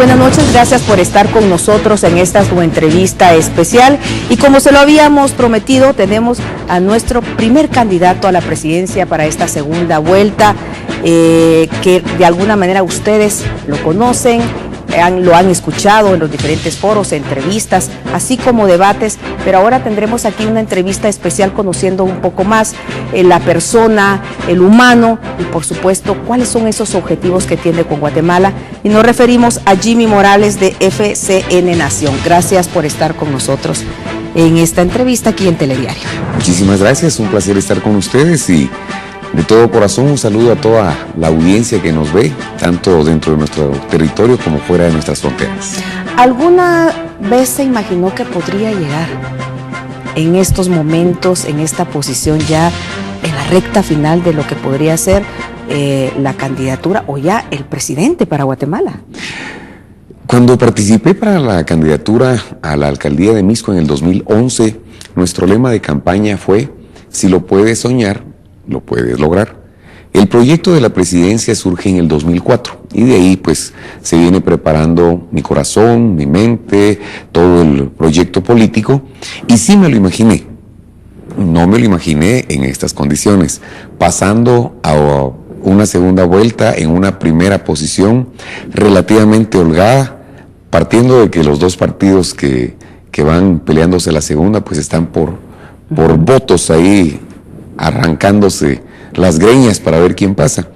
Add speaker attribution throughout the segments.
Speaker 1: buenas noches, gracias por estar con nosotros en esta su entrevista especial. Y como se lo habíamos prometido, tenemos a nuestro primer candidato a la presidencia para esta segunda vuelta, que de alguna manera ustedes lo conocen, lo han escuchado en los diferentes foros, entrevistas, así como debates, pero ahora tendremos aquí una entrevista especial conociendo un poco más la persona, el humano y por supuesto cuáles son esos objetivos que tiene con Guatemala, y nos referimos a Jimmy Morales de FCN Nación. Gracias por estar con nosotros en esta entrevista aquí en Telediario.
Speaker 2: Muchísimas gracias, un placer estar con ustedes y de todo corazón un saludo a toda la audiencia que nos ve, tanto dentro de nuestro territorio como fuera de nuestras fronteras.
Speaker 1: ¿Alguna vez se imaginó que podría llegar en estos momentos, en esta posición ya en la recta final de lo que podría ser la candidatura o ya el presidente para Guatemala?
Speaker 2: Cuando participé para la candidatura a la alcaldía de Mixco en el 2011, nuestro lema de campaña fue: si lo puedes soñar, lo puedes lograr. El proyecto de la presidencia surge en el 2004 y de ahí pues se viene preparando mi corazón, mi mente, todo el proyecto político, y sí me lo imaginé. No me lo imaginé en estas condiciones, pasando a una segunda vuelta en una primera posición relativamente holgada, partiendo de que los dos partidos que van peleándose la segunda pues están por votos ahí, arrancándose las greñas para ver quién pasa.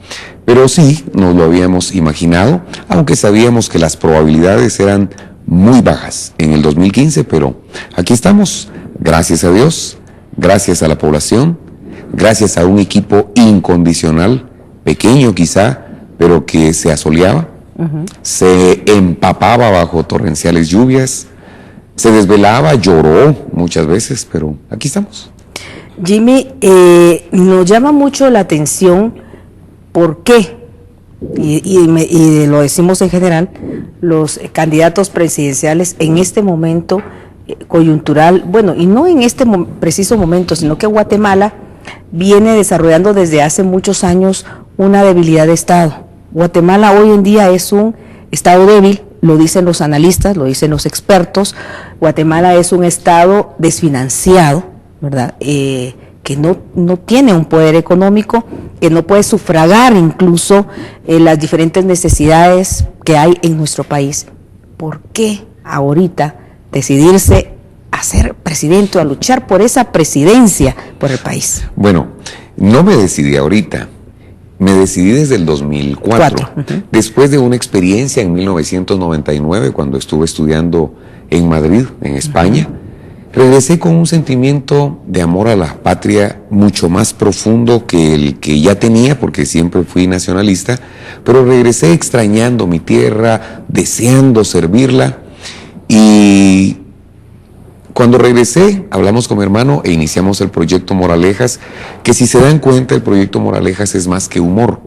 Speaker 2: Pero sí, nos lo habíamos imaginado, aunque sabíamos que las probabilidades eran muy bajas en el 2015, pero aquí estamos, gracias a Dios, gracias a la población, gracias a un equipo incondicional, pequeño quizá, pero que se asoleaba, se empapaba bajo torrenciales lluvias, se desvelaba, lloró muchas veces, pero aquí estamos.
Speaker 1: Jimmy, nos llama mucho la atención por qué, y lo decimos en general, los candidatos presidenciales en este momento coyuntural, bueno, y no en este preciso momento, sino que Guatemala viene desarrollando desde hace muchos años una debilidad de Estado. Guatemala hoy en día es un Estado débil, lo dicen los analistas, lo dicen los expertos. Guatemala es un Estado desfinanciado, ¿verdad? Que no tiene un poder económico, que no puede sufragar incluso las diferentes necesidades que hay en nuestro país. ¿Por qué ahorita decidirse a ser presidente o a luchar por esa presidencia por el país?
Speaker 2: Bueno, no me decidí ahorita, me decidí desde el 2004, después de una experiencia en 1999 cuando estuve estudiando en Madrid, en España. Regresé con un sentimiento de amor a la patria mucho más profundo que el que ya tenía, porque siempre fui nacionalista, pero regresé extrañando mi tierra, deseando servirla, y cuando regresé hablamos con mi hermano e iniciamos el proyecto Moralejas, que si se dan cuenta el proyecto Moralejas es más que humor.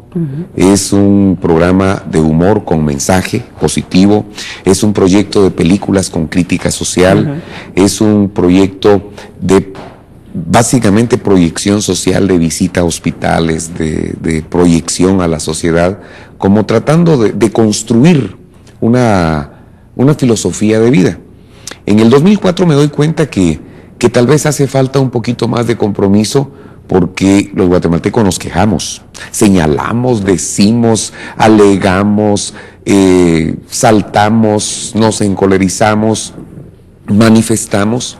Speaker 2: Es un programa de humor con mensaje positivo, es un proyecto de películas con crítica social, es un proyecto de básicamente proyección social, de visita a hospitales, de proyección a la sociedad, como tratando de construir una filosofía de vida. En el 2004 me doy cuenta que tal vez hace falta un poquito más de compromiso, porque los guatemaltecos nos quejamos, señalamos, decimos, alegamos, saltamos, nos encolerizamos, manifestamos,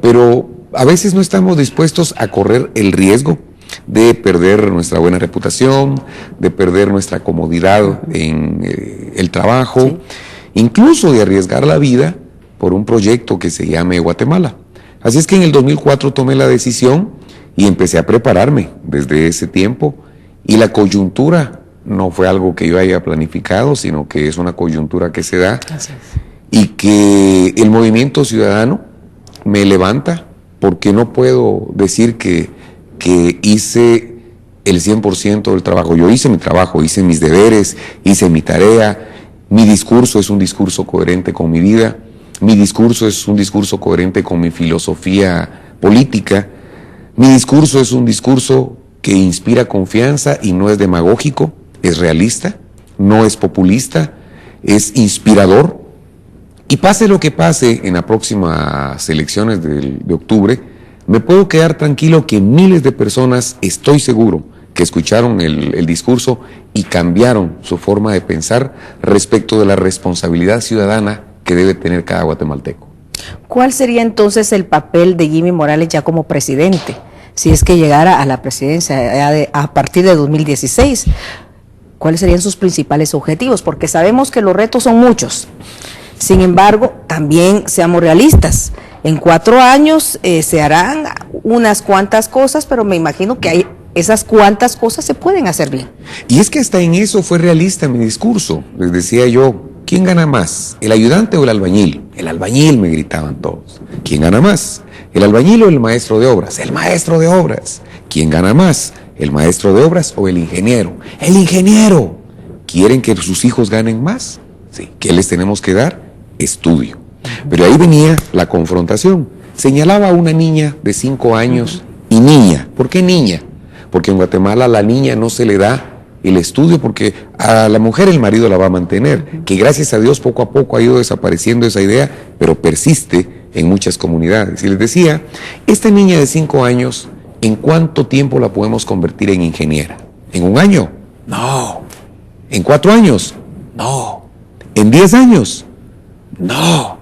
Speaker 2: pero a veces no estamos dispuestos a correr el riesgo de perder nuestra buena reputación, de perder nuestra comodidad en el trabajo, incluso de arriesgar la vida por un proyecto que se llame Guatemala. Así es que en el 2004 tomé la decisión y empecé a prepararme desde ese tiempo, y la coyuntura no fue algo que yo haya planificado, sino que es una coyuntura que se da y que el movimiento ciudadano me levanta, porque no puedo decir que hice el 100% del trabajo. Yo hice mi trabajo, hice mis deberes, hice mi tarea, mi discurso es un discurso coherente con mi vida, mi discurso es un discurso coherente con mi filosofía política, mi discurso es un discurso que inspira confianza y no es demagógico, es realista, no es populista, es inspirador, y pase lo que pase en las próximas elecciones de octubre, me puedo quedar tranquilo que miles de personas, estoy seguro, que escucharon el discurso y cambiaron su forma de pensar respecto de la responsabilidad ciudadana que debe tener cada guatemalteco.
Speaker 1: ¿Cuál sería entonces el papel de Jimmy Morales ya como presidente, si es que llegara a la presidencia a partir de 2016? ¿Cuáles serían sus principales objetivos? Porque sabemos que los retos son muchos. Sin embargo, también seamos realistas. En 4 años se harán unas cuantas cosas, pero me imagino que esas cuantas cosas se pueden hacer bien.
Speaker 2: Y es que hasta en eso fue realista mi discurso. Les decía yo, ¿quién gana más? ¿El ayudante o el albañil? El albañil, me gritaban todos. ¿Quién gana más? ¿El albañil o el maestro de obras? El maestro de obras. ¿Quién gana más? ¿El maestro de obras o el ingeniero? El ingeniero. ¿Quieren que sus hijos ganen más? Sí. ¿Qué les tenemos que dar? Estudio. Pero ahí venía la confrontación. Señalaba a una niña de 5 años y niña. ¿Por qué niña? Porque en Guatemala a la niña no se le da el estudio porque a la mujer el marido la va a mantener, que gracias a Dios poco a poco ha ido desapareciendo esa idea, pero persiste en muchas comunidades. Y les decía, esta niña de 5 años, ¿en cuánto tiempo la podemos convertir en ingeniera? ¿En 1 año? No. ¿En 4 años? No. ¿En 10 años? No.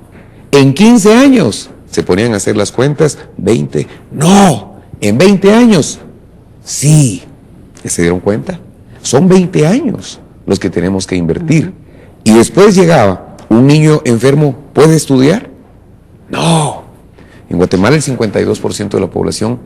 Speaker 2: ¿En 15 años? Se ponían a hacer las cuentas, 20. No. ¿En 20 años? Sí. ¿Se dieron cuenta? Son 20 años los que tenemos que invertir. Y después llegaba, ¿un niño enfermo puede estudiar? No. En Guatemala el 52% de la población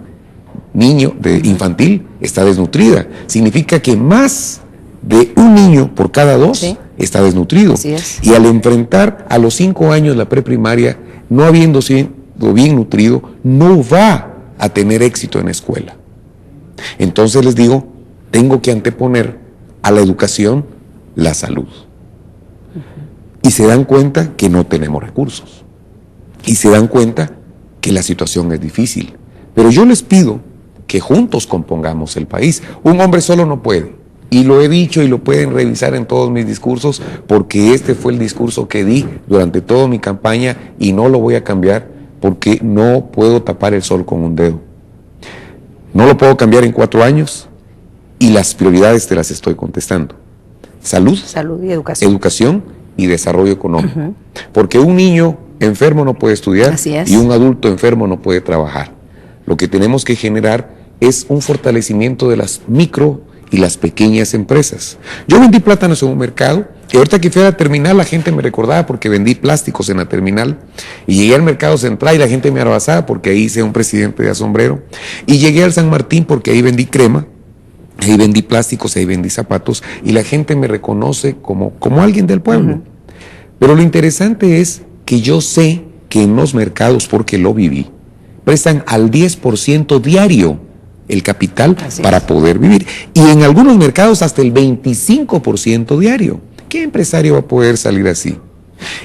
Speaker 2: infantil está desnutrida. Significa que más de 1 niño por cada 2 sí. Está desnutrido.
Speaker 1: Así es.
Speaker 2: Y al enfrentar a los 5 años la preprimaria, no habiendo sido bien nutrido, no va a tener éxito en la escuela. Entonces les digo, tengo que anteponer a la educación la salud. Y se dan cuenta que no tenemos recursos. Y se dan cuenta que la situación es difícil. Pero yo les pido que juntos compongamos el país. Un hombre solo no puede. Y lo he dicho y lo pueden revisar en todos mis discursos, porque este fue el discurso que di durante toda mi campaña y no lo voy a cambiar porque no puedo tapar el sol con un dedo. No lo puedo cambiar en 4 años y las prioridades te las estoy contestando. Salud
Speaker 1: y educación.
Speaker 2: Educación y desarrollo económico. Porque un niño enfermo no puede estudiar y un adulto enfermo no puede trabajar. Lo que tenemos que generar es un fortalecimiento de las micro y las pequeñas empresas. Yo vendí plátanos en un mercado y ahorita que fui a la terminal la gente me recordaba porque vendí plásticos en la terminal y llegué al mercado central y la gente me abrazaba porque ahí hice un presidente de asombrero y llegué al San Martín porque ahí vendí crema, ahí vendí plásticos, ahí vendí zapatos y la gente me reconoce como alguien del pueblo. Pero lo interesante es que yo sé que en los mercados, porque lo viví, prestan al 10% diario el capital para poder vivir. Y en algunos mercados hasta el 25% diario. ¿Qué empresario va a poder salir así?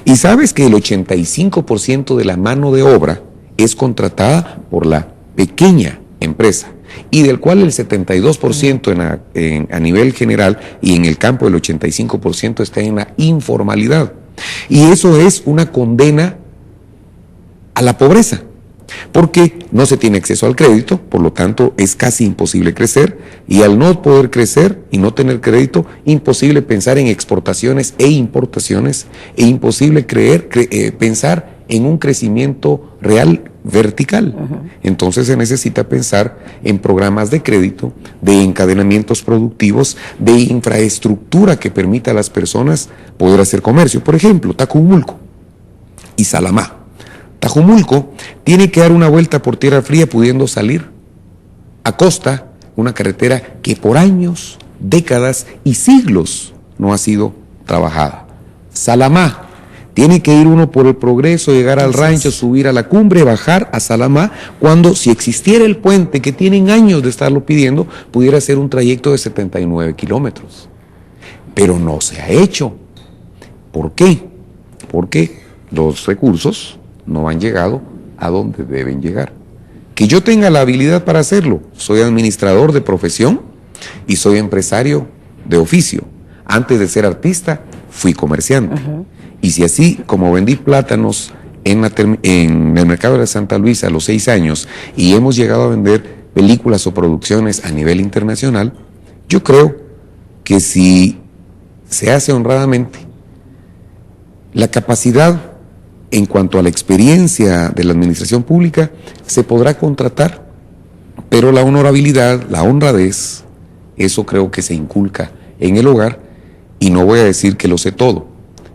Speaker 2: Y sabes que el 85% de la mano de obra es contratada por la pequeña empresa y del cual el 72% a nivel general y en el campo el 85% está en la informalidad. Y eso es una condena a la pobreza. Porque no se tiene acceso al crédito, por lo tanto es casi imposible crecer y al no poder crecer y no tener crédito, imposible pensar en exportaciones e importaciones e imposible pensar en un crecimiento real vertical. Entonces se necesita pensar en programas de crédito, de encadenamientos productivos, de infraestructura que permita a las personas poder hacer comercio. Por ejemplo, Tajumulco y Salamá. Tajumulco tiene que dar una vuelta por tierra fría pudiendo salir a costa, una carretera que por años, décadas y siglos no ha sido trabajada. Salamá, tiene que ir uno por el Progreso, llegar al rancho, subir a la cumbre, bajar a Salamá, cuando si existiera el puente que tienen años de estarlo pidiendo, pudiera ser un trayecto de 79 kilómetros. Pero no se ha hecho. ¿Por qué? Porque los recursos no han llegado a donde deben llegar. Que yo tenga la habilidad para hacerlo. Soy administrador de profesión y soy empresario de oficio. Antes de ser artista, fui comerciante. Y si así como vendí plátanos en el mercado de Santa Luisa a los 6 años y hemos llegado a vender películas o producciones a nivel internacional, yo creo que si se hace honradamente, la capacidad en cuanto a la experiencia de la administración pública se podrá contratar, pero la honorabilidad, la honradez, eso creo que se inculca en el hogar, y no voy a decir que lo sé todo,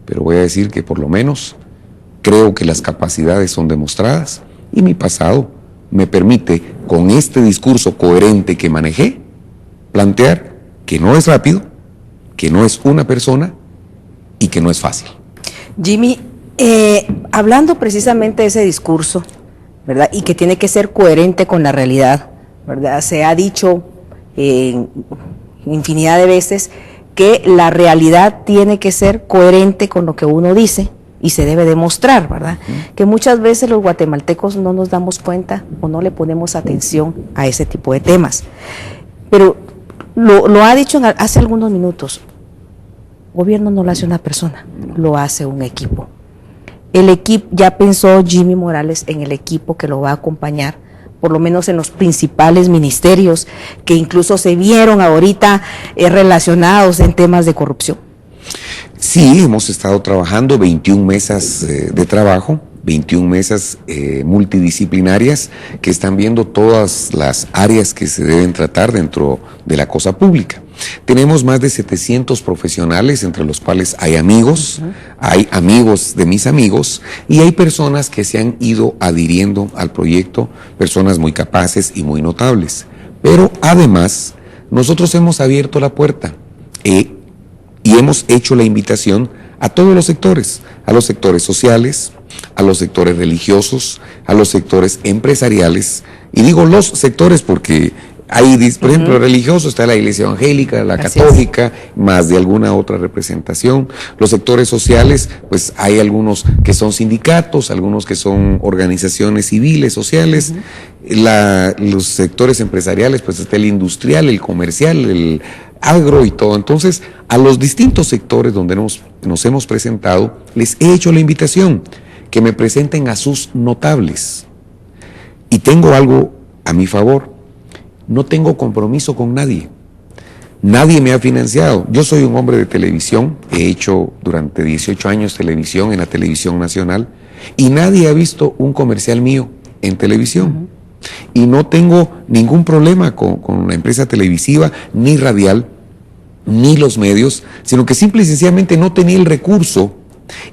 Speaker 2: pero voy a decir que por lo menos creo que las capacidades son demostradas y mi pasado me permite, con este discurso coherente que manejé, plantear que no es rápido, que no es una persona y que no es fácil.
Speaker 1: Jimmy, hablando precisamente de ese discurso, ¿verdad? Y que tiene que ser coherente con la realidad, ¿verdad? Se ha dicho infinidad de veces que la realidad tiene que ser coherente con lo que uno dice y se debe demostrar, ¿verdad? Que muchas veces los guatemaltecos no nos damos cuenta o no le ponemos atención a ese tipo de temas. Pero lo ha dicho hace algunos minutos. Gobierno no lo hace una persona, lo hace un equipo. El equipo, ya pensó Jimmy Morales en el equipo que lo va a acompañar, por lo menos en los principales ministerios que incluso se vieron ahorita relacionados en temas de corrupción.
Speaker 2: Sí, hemos estado trabajando 21 mesas de trabajo, 21 mesas multidisciplinarias que están viendo todas las áreas que se deben tratar dentro de la cosa pública. Tenemos más de 700 profesionales, entre los cuales hay amigos, hay amigos de mis amigos, y hay personas que se han ido adhiriendo al proyecto, personas muy capaces y muy notables. Pero además, nosotros hemos abierto la puerta y hemos hecho la invitación a todos los sectores, a los sectores sociales, a los sectores religiosos, a los sectores empresariales, y digo los sectores porque hay, por ejemplo, religioso, está la iglesia evangélica, la católica, más de alguna otra representación. Los sectores sociales, pues hay algunos que son sindicatos, algunos que son organizaciones civiles, sociales. Los sectores empresariales, pues está el industrial, el comercial, el agro y todo. Entonces, a los distintos sectores donde nos hemos presentado, les he hecho la invitación que me presenten a sus notables. Y tengo algo a mi favor. No tengo compromiso con nadie. Nadie me ha financiado. Yo soy un hombre de televisión, he hecho durante 18 años televisión en la televisión nacional y nadie ha visto un comercial mío en televisión. Y no tengo ningún problema con la empresa televisiva, ni radial, ni los medios, sino que simple y sencillamente no tenía el recurso.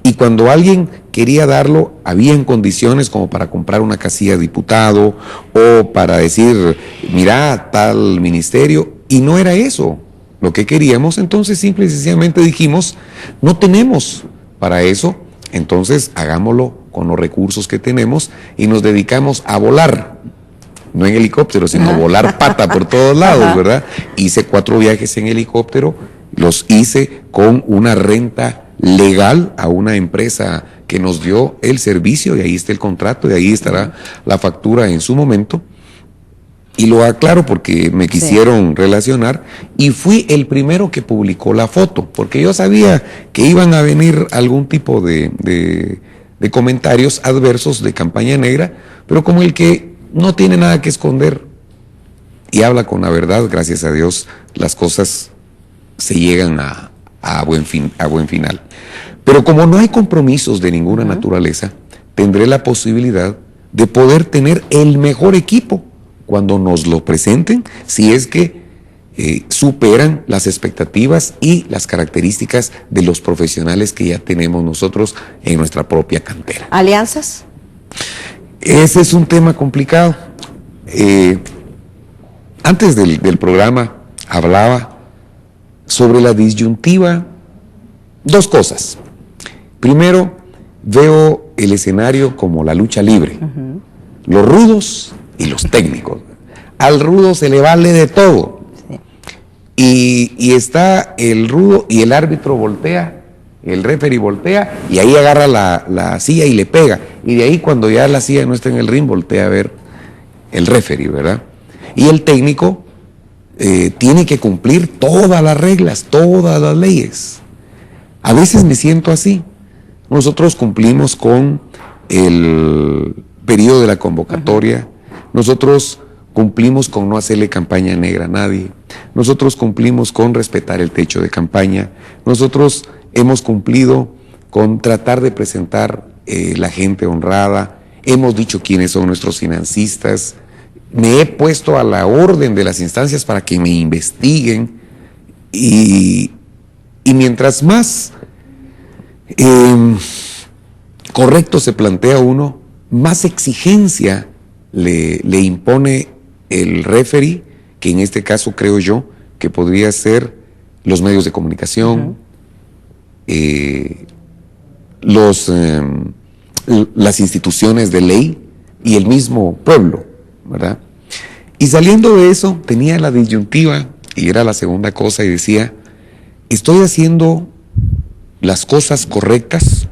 Speaker 2: Y cuando alguien quería darlo, había en condiciones como para comprar una casilla de diputado o para decir, mira, tal ministerio, y no era eso lo que queríamos. Entonces simple y sencillamente dijimos, no tenemos para eso, entonces hagámoslo con los recursos que tenemos y nos dedicamos a volar, no en helicóptero, sino volar pata por todos lados, ¿verdad? Hice 4 viajes en helicóptero, los hice con una renta legal a una empresa que nos dio el servicio, y ahí está el contrato, y ahí estará la factura en su momento. Y lo aclaro porque me quisieron relacionar, y fui el primero que publicó la foto, porque yo sabía que iban a venir algún tipo de comentarios adversos de campaña negra, pero como el que no tiene nada que esconder y habla con la verdad, gracias a Dios, las cosas se llegan a buen final. Pero como no hay compromisos de ninguna naturaleza, tendré la posibilidad de poder tener el mejor equipo cuando nos lo presenten, si es que superan las expectativas y las características de los profesionales que ya tenemos nosotros en nuestra propia cantera.
Speaker 1: ¿Alianzas?
Speaker 2: Ese es un tema complicado. Antes del programa hablaba sobre la disyuntiva, 2 cosas. Primero, veo el escenario como la lucha libre, los rudos y los técnicos. Al rudo se le vale de todo. Y está el rudo y el árbitro voltea, el referee voltea, y ahí agarra la silla y le pega. Y de ahí, cuando ya la silla no está en el ring, voltea a ver el referee, ¿verdad? Y el técnico tiene que cumplir todas las reglas, todas las leyes. A veces me siento así. Nosotros cumplimos con el periodo de la convocatoria, nosotros cumplimos con no hacerle campaña negra a nadie, nosotros cumplimos con respetar el techo de campaña, nosotros hemos cumplido con tratar de presentar la gente honrada, hemos dicho quiénes son nuestros financistas, me he puesto a la orden de las instancias para que me investiguen y mientras más correcto se plantea uno, más exigencia le impone el referee, que en este caso creo yo que podría ser los medios de comunicación, las instituciones de ley y el mismo pueblo, ¿verdad? Y saliendo de eso tenía la disyuntiva, y era la segunda cosa, y decía, estoy haciendo las cosas correctas,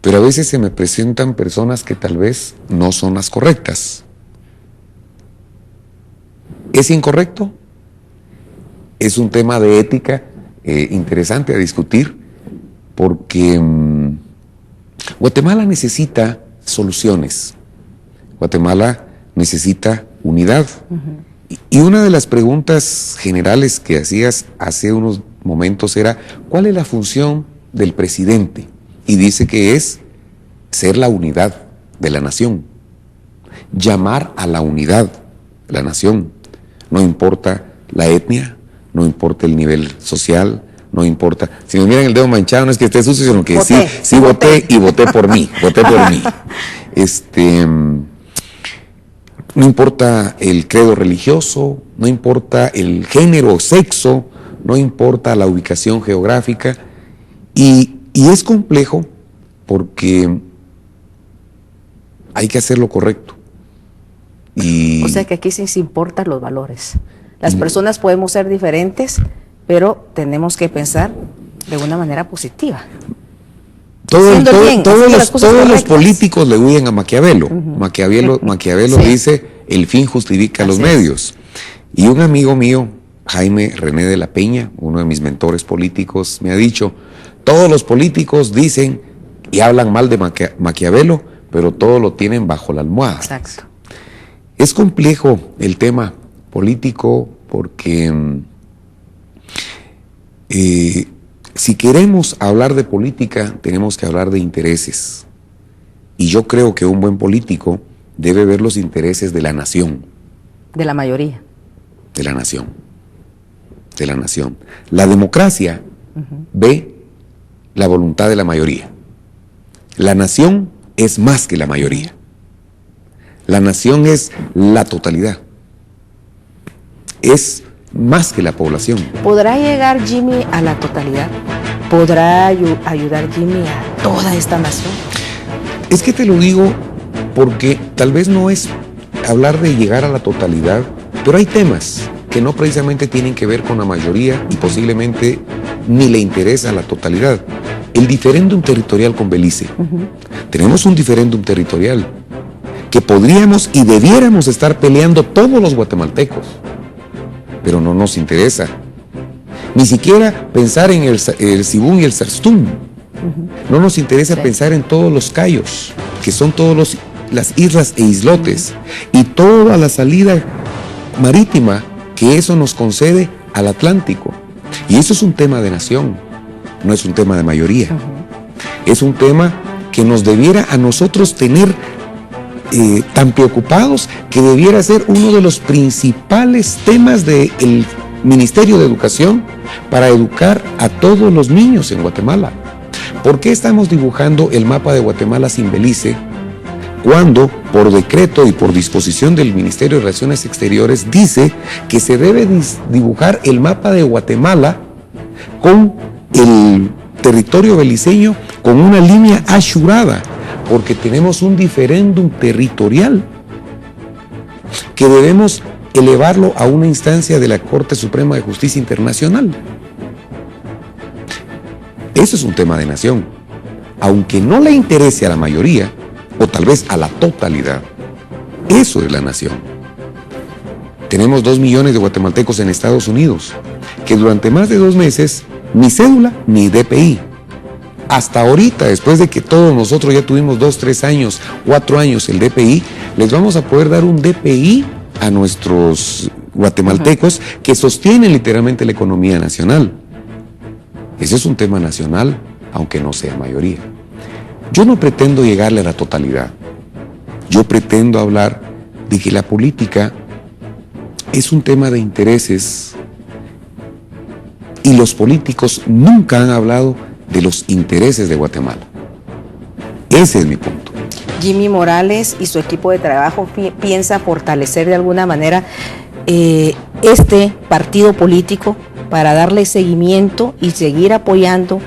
Speaker 2: pero a veces se me presentan personas que tal vez no son las correctas. ¿Es incorrecto? Es un tema de ética interesante a discutir, porque Guatemala necesita soluciones. Guatemala necesita unidad. Y una de las preguntas generales que hacías hace unos momentos era, ¿cuál es la función del presidente? Y dice que es ser la unidad de la nación, llamar a la unidad de la nación. No importa la etnia, no importa el nivel social, no importa. Si me miran el dedo manchado no es que esté sucio, sino que sí voté y voté por mí, voté por mí. No importa el credo religioso, no importa el género o sexo, no importa la ubicación geográfica, y es complejo porque hay que hacer lo correcto.
Speaker 1: O sea que aquí sí se importan los valores. Las personas podemos ser diferentes, pero tenemos que pensar de una manera positiva.
Speaker 2: Todos los políticos le huyen a Maquiavelo. Maquiavelo dice, el fin justifica los medios. Y un amigo mío, Jaime René de la Peña, uno de mis mentores políticos, me ha dicho, todos los políticos dicen y hablan mal de Maquiavelo, pero todo lo tienen bajo la almohada.
Speaker 1: Exacto.
Speaker 2: Es complejo el tema político porque si queremos hablar de política, tenemos que hablar de intereses. Y yo creo que un buen político debe ver los intereses de la nación.
Speaker 1: De la mayoría.
Speaker 2: De la nación. De la nación. La democracia ve la voluntad de la mayoría. La nación es más que la mayoría. La nación es la totalidad. Es más que la población.
Speaker 1: ¿Podrá llegar Jimmy a la totalidad? ¿Podrá ayudar Jimmy a toda esta nación?
Speaker 2: Es que te lo digo porque tal vez no es hablar de llegar a la totalidad, pero hay temas que no precisamente tienen que ver con la mayoría y posiblemente ni le interesa la totalidad. El diferéndum territorial con Belice. Tenemos un diferéndum territorial que podríamos y debiéramos estar peleando todos los guatemaltecos, pero no nos interesa. Ni siquiera pensar en el Sibún y el Sarstum. No nos interesa pensar en todos los cayos, que son todas las islas e islotes, y toda la salida marítima que eso nos concede al Atlántico. Y eso es un tema de nación, no es un tema de mayoría. Es un tema que nos debiera a nosotros tener tan preocupados, que debiera ser uno de los principales temas del Ministerio de Educación para educar a todos los niños en Guatemala. ¿Por qué estamos dibujando el mapa de Guatemala sin Belice cuando, por decreto y por disposición del Ministerio de Relaciones Exteriores, dice que se debe dibujar el mapa de Guatemala con el territorio beliceño con una línea asurada, porque tenemos un diferéndum territorial que debemos elevarlo a una instancia de la Corte Suprema de Justicia Internacional? Eso es un tema de nación. Aunque no le interese a la mayoría, o tal vez a la totalidad, eso es la nación. Tenemos 2 millones de guatemaltecos en Estados Unidos, que durante más de 2 meses ni cédula ni DPI. Hasta ahorita, después de que todos nosotros ya tuvimos 2, 3 años, 4 años el DPI, les vamos a poder dar un DPI a nuestros guatemaltecos que sostienen literalmente la economía nacional. Ese es un tema nacional, aunque no sea mayoría. Yo no pretendo llegarle a la totalidad. Yo pretendo hablar de que la política es un tema de intereses y los políticos nunca han hablado de los intereses de Guatemala. Ese es mi punto.
Speaker 1: Jimmy Morales y su equipo de trabajo piensa fortalecer de alguna manera este partido político para darle seguimiento y seguir apoyando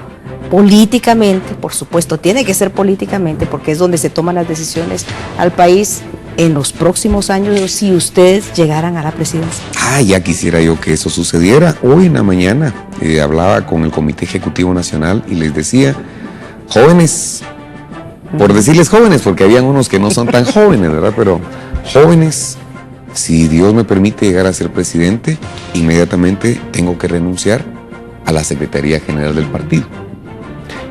Speaker 1: políticamente, por supuesto, tiene que ser políticamente porque es donde se toman las decisiones al país en los próximos años si ustedes llegaran a la presidencia.
Speaker 2: Ya quisiera yo que eso sucediera. Hoy en la mañana hablaba con el Comité Ejecutivo Nacional y les decía, jóvenes, por decirles jóvenes, porque habían unos que no son tan jóvenes, ¿verdad? Pero jóvenes, si Dios me permite llegar a ser presidente, inmediatamente tengo que renunciar a la Secretaría General del partido.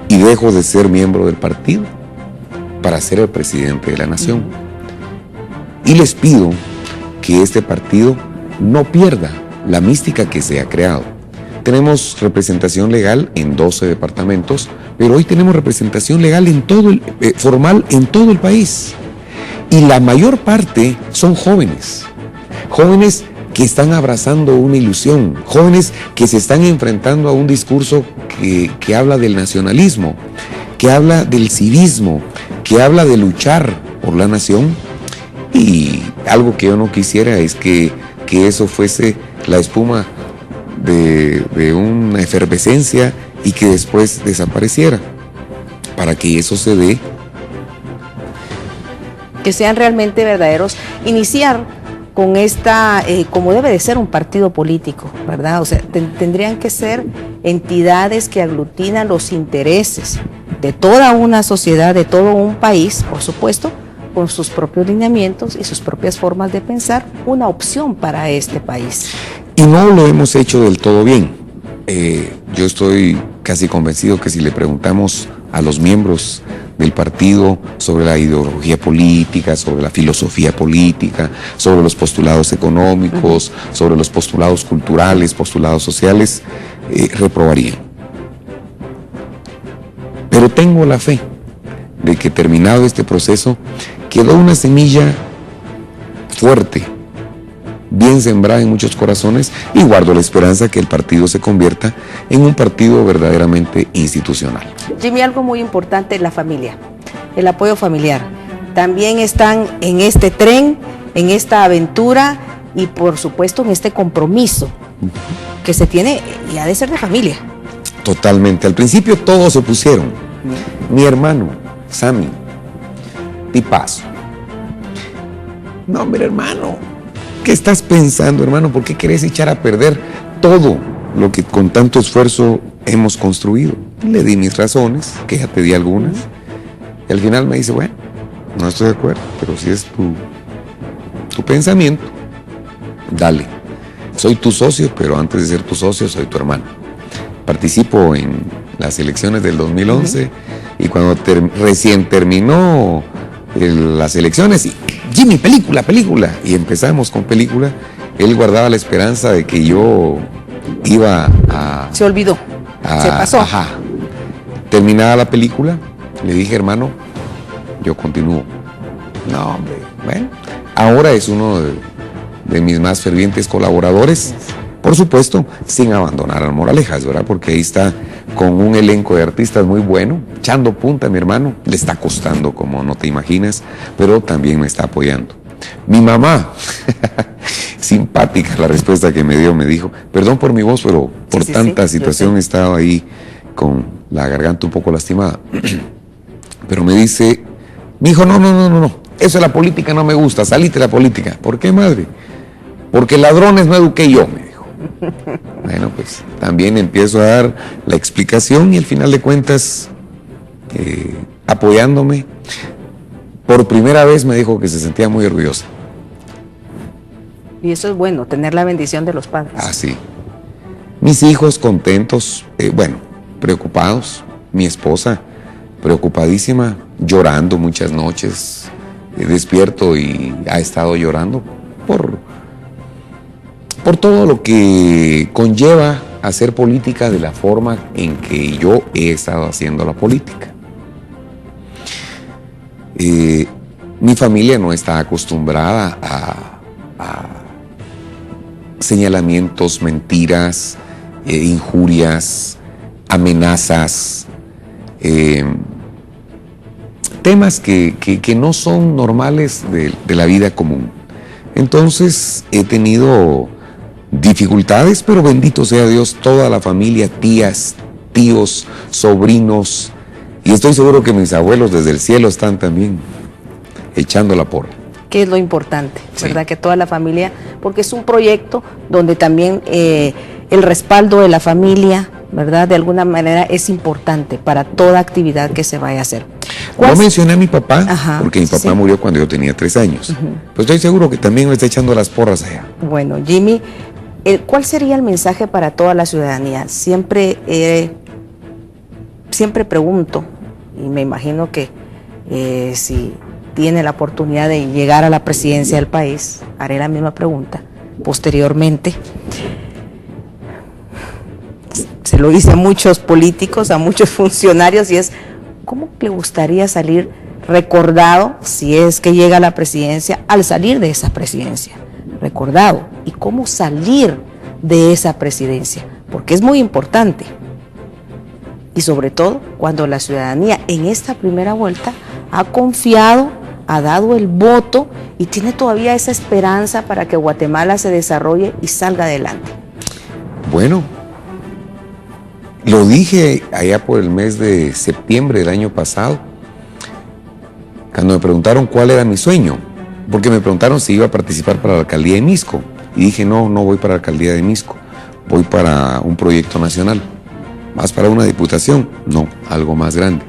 Speaker 2: Y dejo de ser miembro del partido para ser el presidente de la nación. Y les pido que este partido no pierda la mística que se ha creado. Tenemos representación legal en 12 departamentos, pero hoy tenemos representación legal en formal en todo el país. Y la mayor parte son jóvenes. Jóvenes que están abrazando una ilusión, jóvenes que se están enfrentando a un discurso que habla del nacionalismo, que habla del civismo, que habla de luchar por la nación. Y algo que yo no quisiera es que eso fuese la espuma de una efervescencia y que después desapareciera. Para que eso se dé,
Speaker 1: que sean realmente verdaderos, iniciar con esta, como debe de ser un partido político, ¿verdad? O sea, tendrían que ser entidades que aglutinan los intereses de toda una sociedad, de todo un país, por supuesto, con sus propios lineamientos y sus propias formas de pensar, una opción para este país.
Speaker 2: Y no lo hemos hecho del todo bien. Yo estoy casi convencido que si le preguntamos a los miembros del partido sobre la ideología política, sobre la filosofía política, sobre los postulados económicos, sobre los postulados culturales, postulados sociales, reprobarían. Pero tengo la fe de que terminado este proceso quedó una semilla fuerte, bien sembrada en muchos corazones, y guardo la esperanza que el partido se convierta en un partido verdaderamente institucional.
Speaker 1: Jimmy, algo muy importante es la familia, el apoyo familiar. También están en este tren, en esta aventura y por supuesto en este compromiso que se tiene y ha de ser de familia.
Speaker 2: Totalmente. Al principio todos se opusieron. Mi hermano, Sammy, tipazo. No, hombre, hermano, ¿qué estás pensando, hermano? ¿Por qué querés echar a perder todo lo que con tanto esfuerzo hemos construido? Le di mis razones, que ya te di algunas, y al final me dice, bueno, no estoy de acuerdo, pero si es tu pensamiento, dale. Soy tu socio, pero antes de ser tu socio, soy tu hermano. Participo en las elecciones del 2011 y cuando recién terminó las elecciones, y Jimmy, película, y empezamos con película, él guardaba la esperanza de que yo iba a...
Speaker 1: Se olvidó, se pasó.
Speaker 2: Ajá. Terminada la película, le dije, hermano, yo continúo. No, hombre, bueno, ahora es uno de mis más fervientes colaboradores, por supuesto, sin abandonar a Moralejas, ¿verdad? Porque ahí está con un elenco de artistas muy bueno, echando punta, mi hermano, le está costando como no te imaginas, pero también me está apoyando. Mi mamá, simpática la respuesta que me dio, me dijo, perdón por mi voz, pero por tanta situación he estado ahí con la garganta un poco lastimada. Pero me dice, mijo, no, eso de la política no me gusta, salite de la política. ¿Por qué, madre? Porque ladrones no eduqué yo, me dijo. Bueno, pues también empiezo a dar la explicación y al final de cuentas, apoyándome, por primera vez me dijo que se sentía muy orgullosa.
Speaker 1: Y eso es bueno, tener la bendición de los padres.
Speaker 2: Ah, sí. Mis hijos contentos, preocupados. Mi esposa preocupadísima, llorando muchas noches. Despierto y ha estado llorando por todo lo que conlleva hacer política de la forma en que yo he estado haciendo la política. Mi familia no está acostumbrada a señalamientos, mentiras, injurias, amenazas, temas que no son normales de la vida común. Entonces he tenido dificultades, pero bendito sea Dios, toda la familia, tías, tíos, sobrinos, y estoy seguro que mis abuelos desde el cielo están también echando la porra.
Speaker 1: Que es lo importante, ¿verdad? Sí. Que toda la familia, porque es un proyecto donde también el respaldo de la familia, ¿verdad? De alguna manera es importante para toda actividad que se vaya a hacer.
Speaker 2: No mencioné a mi papá, porque mi papá murió cuando yo tenía 3 años. Pues estoy seguro que también me está echando las porras allá.
Speaker 1: Bueno, Jimmy, ¿cuál sería el mensaje para toda la ciudadanía? Siempre pregunto, y me imagino que si tiene la oportunidad de llegar a la presidencia del país, haré la misma pregunta posteriormente. Se lo hice a muchos políticos, a muchos funcionarios, y es, ¿cómo le gustaría salir recordado si es que llega a la presidencia, al salir de esa presidencia? Recordado. ¿Y cómo salir de esa presidencia? Porque es muy importante. Y sobre todo cuando la ciudadanía en esta primera vuelta ha confiado, ha dado el voto y tiene todavía esa esperanza para que Guatemala se desarrolle y salga adelante.
Speaker 2: Bueno, lo dije allá por el mes de septiembre del año pasado, cuando me preguntaron cuál era mi sueño, porque me preguntaron si iba a participar para la alcaldía de Misco, y dije no voy para la alcaldía de Misco, voy para un proyecto nacional. ¿Más para una diputación? No, algo más grande.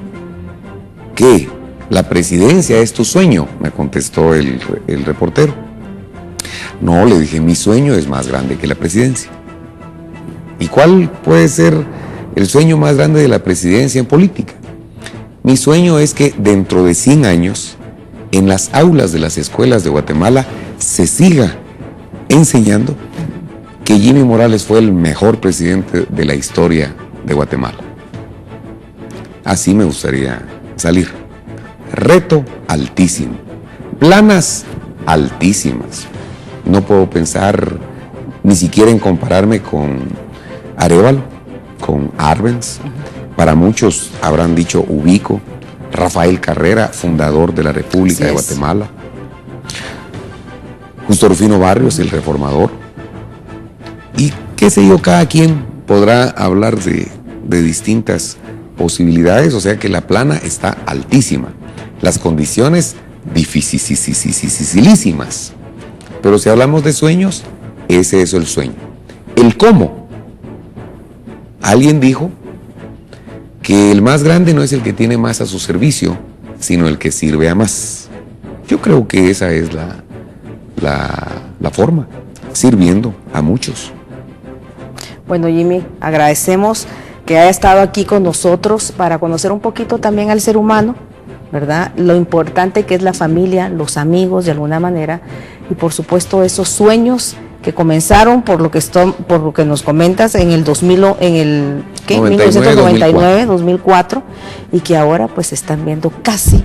Speaker 2: ¿Qué? ¿La presidencia es tu sueño?, me contestó el reportero. No, le dije, mi sueño es más grande que la presidencia. ¿Y cuál puede ser el sueño más grande de la presidencia en política? Mi sueño es que dentro de 100 años, en las aulas de las escuelas de Guatemala, se siga enseñando que Jimmy Morales fue el mejor presidente de la historia de Guatemala. Así me gustaría salir. Reto altísimo. Planas altísimas. No puedo pensar ni siquiera en compararme con Arévalo, con Arbenz. Para muchos habrán dicho Ubico, Rafael Carrera, fundador de la República de Guatemala. Justo Rufino Barrios, el reformador. Y qué sé yo, cada quien podrá hablar de distintas posibilidades, o sea que la plana está altísima, las condiciones dificilísimas. Pero si hablamos de sueños, ese es el sueño. El cómo. Alguien dijo que el más grande no es el que tiene más a su servicio, sino el que sirve a más. Yo creo que esa es la forma, sirviendo a muchos.
Speaker 1: Bueno, Jimmy, agradecemos que haya estado aquí con nosotros para conocer un poquito también al ser humano, ¿verdad? Lo importante que es la familia, los amigos de alguna manera, y por supuesto esos sueños que comenzaron por lo que nos comentas en el 1999, 2004, y que ahora pues se están viendo casi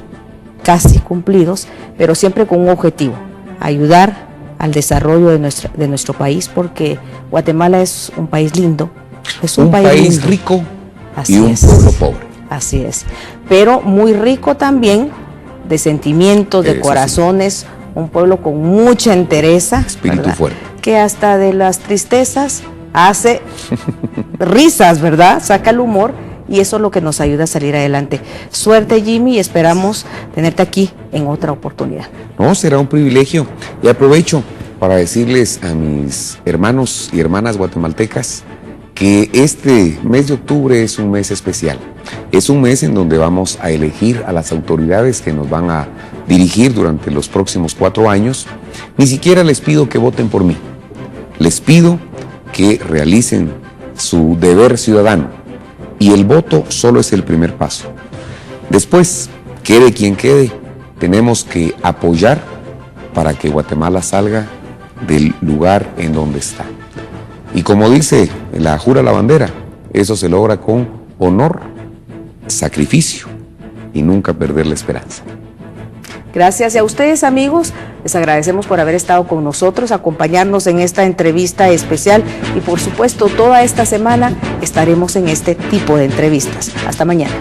Speaker 1: cumplidos, pero siempre con un objetivo: ayudar al desarrollo de nuestro país, porque Guatemala es un país lindo, es un país lindo,
Speaker 2: rico.
Speaker 1: Así
Speaker 2: y un pueblo pobre.
Speaker 1: Así es, pero muy rico también de sentimientos, de corazones, sí. Un pueblo con mucha entereza,
Speaker 2: espíritu
Speaker 1: ¿verdad?
Speaker 2: Fuerte,
Speaker 1: que hasta de las tristezas hace risas, ¿verdad? Saca el humor, y eso es lo que nos ayuda a salir adelante. Suerte, Jimmy, y esperamos tenerte aquí en otra oportunidad.
Speaker 2: No, será un privilegio. Y aprovecho para decirles a mis hermanos y hermanas guatemaltecas que este mes de octubre es un mes especial. Es un mes en donde vamos a elegir a las autoridades que nos van a dirigir durante los próximos 4 años. Ni siquiera les pido que voten por mí. Les pido que realicen su deber ciudadano, y el voto solo es el primer paso. Después, quede quien quede, tenemos que apoyar para que Guatemala salga del lugar en donde está. Y como dice la Jura la Bandera, eso se logra con honor, sacrificio y nunca perder la esperanza.
Speaker 1: Gracias. Y a ustedes, amigos, les agradecemos por haber estado con nosotros, acompañarnos en esta entrevista especial y, por supuesto, toda esta semana estaremos en este tipo de entrevistas. Hasta mañana.